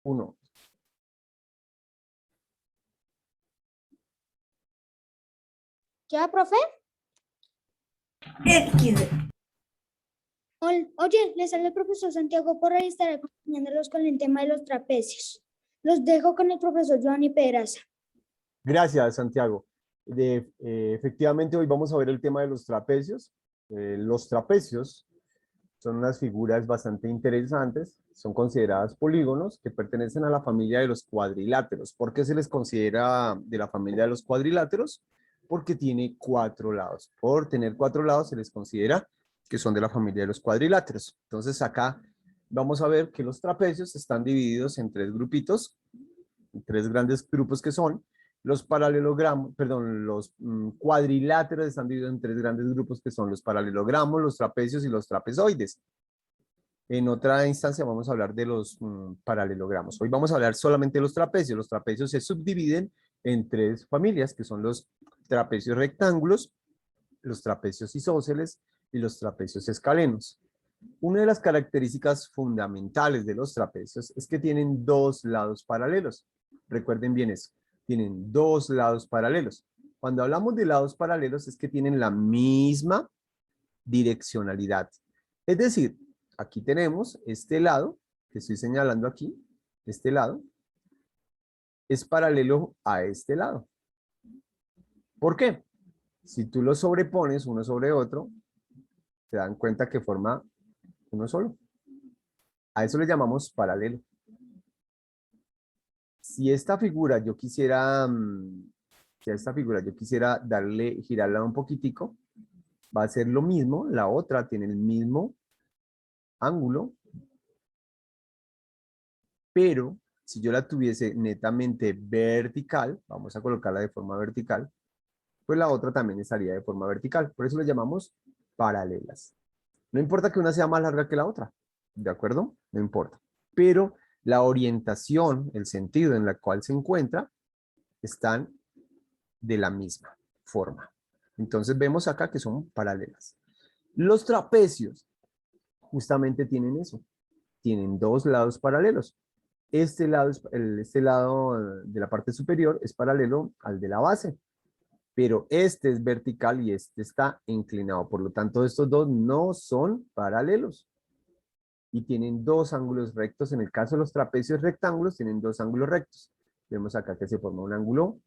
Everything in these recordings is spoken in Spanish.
1. ¿Ya, profe? X. Oye, les habla el profesor Santiago Porra y estaré acompañándolos con el tema de los trapecios. Los dejo con el profesor Giovanni Pedraza. Gracias, Santiago. Efectivamente, hoy vamos a ver el tema de los trapecios. Los trapecios son unas figuras bastante interesantes. Son consideradas polígonos que pertenecen a la familia de los cuadriláteros. ¿Por qué se les considera de la familia de los cuadriláteros? Porque tiene 4 lados. Por tener 4 lados se les considera que son de la familia de los cuadriláteros. Entonces acá vamos a ver que los trapecios están divididos en 3 grupitos, en 3 grandes grupos que son los paralelogramos, perdón, los cuadriláteros están divididos en 3 grandes grupos que son los paralelogramos, los trapecios y los trapezoides. En otra instancia vamos a hablar de los paralelogramos. Hoy vamos a hablar solamente de los trapecios. Los trapecios se subdividen en 3 familias, que son los trapecios rectángulos, los trapecios isósceles y los trapecios escalenos. Una de las características fundamentales de los trapecios es que tienen 2 lados paralelos. Recuerden bien eso, tienen 2 lados paralelos. Cuando hablamos de lados paralelos es que tienen la misma direccionalidad. Es decir, aquí tenemos este lado, que estoy señalando aquí, este lado, es paralelo a este lado. ¿Por qué? Si tú los sobrepones uno sobre otro, se dan cuenta que forma uno solo. A eso le llamamos paralelo. Si esta figura yo quisiera, darle, girarla un poquitico, va a ser lo mismo, la otra tiene el mismo ángulo, pero si yo la tuviese netamente vertical, vamos a colocarla de forma vertical, pues la otra también estaría de forma vertical. Por eso le llamamos paralelas. No importa que una sea más larga que la otra, ¿de acuerdo? No importa. Pero la orientación, el sentido en el cual se encuentra, están de la misma forma. Entonces vemos acá que son paralelas. Los trapecios justamente tienen eso. Tienen 2 lados paralelos. Este lado de la parte superior es paralelo al de la base, pero este es vertical y este está inclinado. Por lo tanto, estos dos no son paralelos y tienen 2 ángulos rectos. En el caso de los trapecios rectángulos, tienen 2 ángulos rectos. Vemos acá que se forma un ángulo,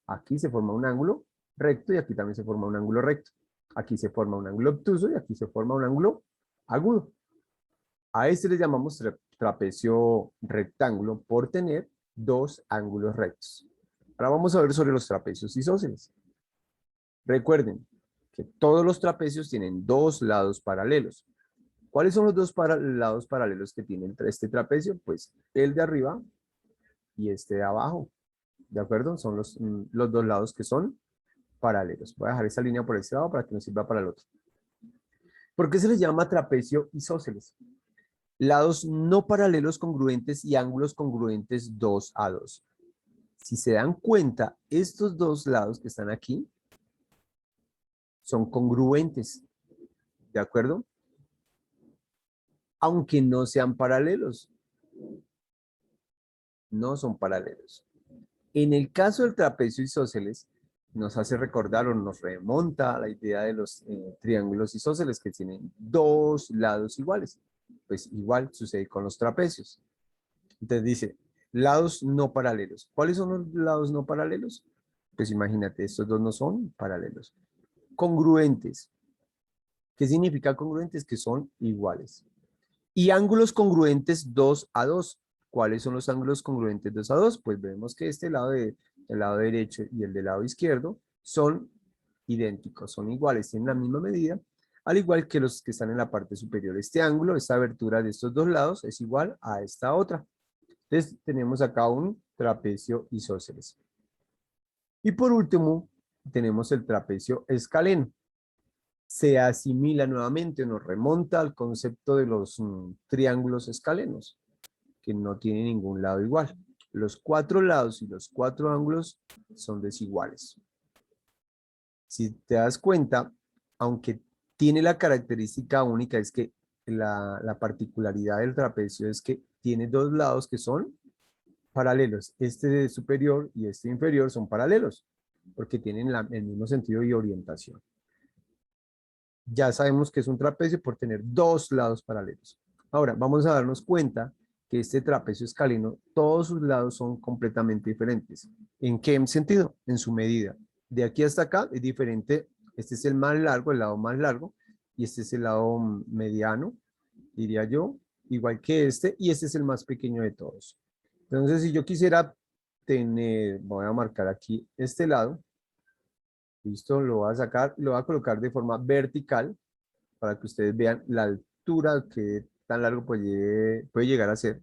aquí se forma un ángulo recto y aquí también se forma un ángulo recto. Aquí se forma un ángulo obtuso y aquí se forma un ángulo agudo. A este le llamamos trapecio rectángulo por tener 2 ángulos rectos. Ahora vamos a ver sobre los trapecios isósceles. Recuerden que todos los trapecios tienen 2 lados paralelos. ¿Cuáles son los 2 lados paralelos que tiene este trapecio? Pues el de arriba y este de abajo. ¿De acuerdo? Son los 2 lados que son paralelos. Voy a dejar esta línea por este lado para que nos sirva para el otro. ¿Por qué se les llama trapecio isósceles? Lados no paralelos congruentes y ángulos congruentes 2 a 2. Si se dan cuenta, estos 2 lados que están aquí son congruentes, ¿de acuerdo? Aunque no sean paralelos. No son paralelos. En el caso del trapecio isósceles, nos hace recordar o nos remonta a la idea de los triángulos isósceles que tienen 2 lados iguales. Pues igual sucede con los trapecios. Entonces dice, lados no paralelos. ¿Cuáles son los lados no paralelos? Pues imagínate, estos dos no son paralelos. Congruentes. ¿Qué significa congruentes? Que son iguales. Y ángulos congruentes 2 a 2. ¿Cuáles son los ángulos congruentes 2 a 2? Pues vemos que el lado derecho y el del lado izquierdo son idénticos, son iguales, tienen la misma medida, al igual que los que están en la parte superior. Este ángulo, esta abertura de estos 2 lados es igual a esta otra. Entonces tenemos acá un trapecio isósceles. Y por último, tenemos el trapecio escaleno. Se asimila nuevamente, nos remonta al concepto de los triángulos escalenos, que no tienen ningún lado igual. Los 4 lados y los 4 ángulos son desiguales. Si te das cuenta, aunque tiene la característica única, es que la particularidad del trapecio es que tiene 2 lados que son paralelos. Este superior y este inferior son paralelos, porque tienen el mismo sentido y orientación. Ya sabemos que es un trapecio por tener dos lados paralelos. Ahora, vamos a darnos cuenta que este trapecio escaleno, todos sus lados son completamente diferentes. ¿En qué sentido? En su medida. De aquí hasta acá es diferente. Este es el más largo, el lado más largo, y este es el lado mediano, diría yo, igual que este, y este es el más pequeño de todos. Entonces, si yo quisiera tener, voy a marcar aquí este lado, listo, lo voy a sacar, lo voy a colocar de forma vertical para que ustedes vean la altura que tan largo puede llegar a ser.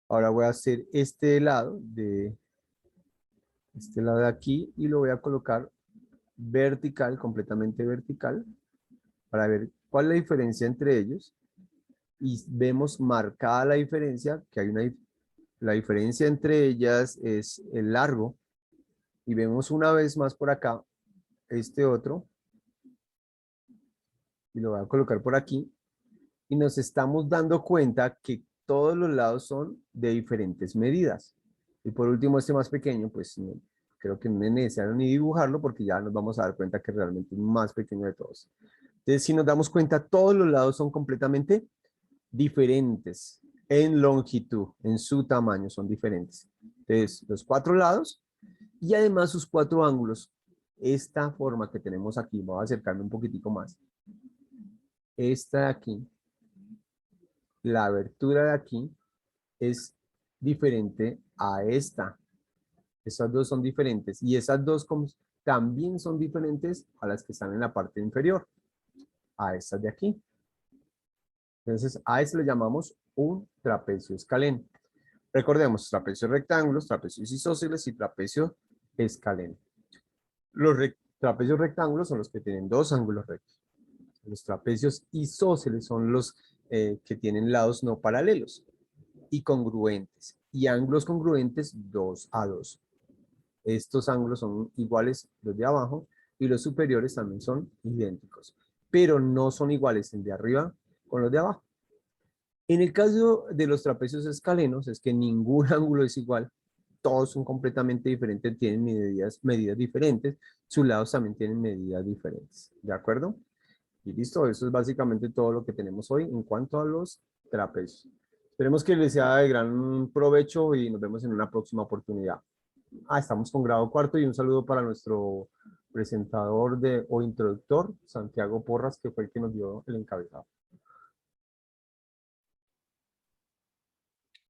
Ahora voy a hacer este lado de aquí y lo voy a colocar vertical, completamente vertical, para ver cuál es la diferencia entre ellos. Y vemos marcada la diferencia, que hay la diferencia entre ellas es el largo. Y vemos una vez más por acá este otro, y lo voy a colocar por aquí, y nos estamos dando cuenta que todos los lados son de diferentes medidas. Y por último, este más pequeño, pues creo que no es necesario ni dibujarlo porque ya nos vamos a dar cuenta que realmente es más pequeño de todos. Entonces, si nos damos cuenta, todos los lados son completamente diferentes en longitud, en su tamaño son diferentes. Entonces, los cuatro lados y además sus cuatro ángulos. Esta forma que tenemos aquí, voy a acercarme un poquitico más. Esta de aquí, la abertura de aquí es diferente a esta. Esas dos son diferentes y esas dos también son diferentes a las que están en la parte inferior, a estas de aquí. Entonces, a eso le llamamos un trapecio escaleno. Recordemos, trapecios rectángulos, trapecios isósceles y trapecio escaleno. Los trapecios rectángulos son los que tienen dos ángulos rectos. Los trapecios isósceles son los que tienen lados no paralelos y congruentes. Y ángulos congruentes 2 a 2. Estos ángulos son iguales los de abajo y los superiores también son idénticos. Pero no son iguales el de arriba con los de abajo. En el caso de los trapecios escalenos es que ningún ángulo es igual. Todos son completamente diferentes, tienen medidas diferentes. Sus lados también tienen medidas diferentes. ¿De acuerdo? Y listo, eso es básicamente todo lo que tenemos hoy en cuanto a los trapecios. Esperemos que les sea de gran provecho y nos vemos en una próxima oportunidad. Estamos con grado cuarto y un saludo para nuestro presentador o introductor, Santiago Porras, que fue el que nos dio el encabezado.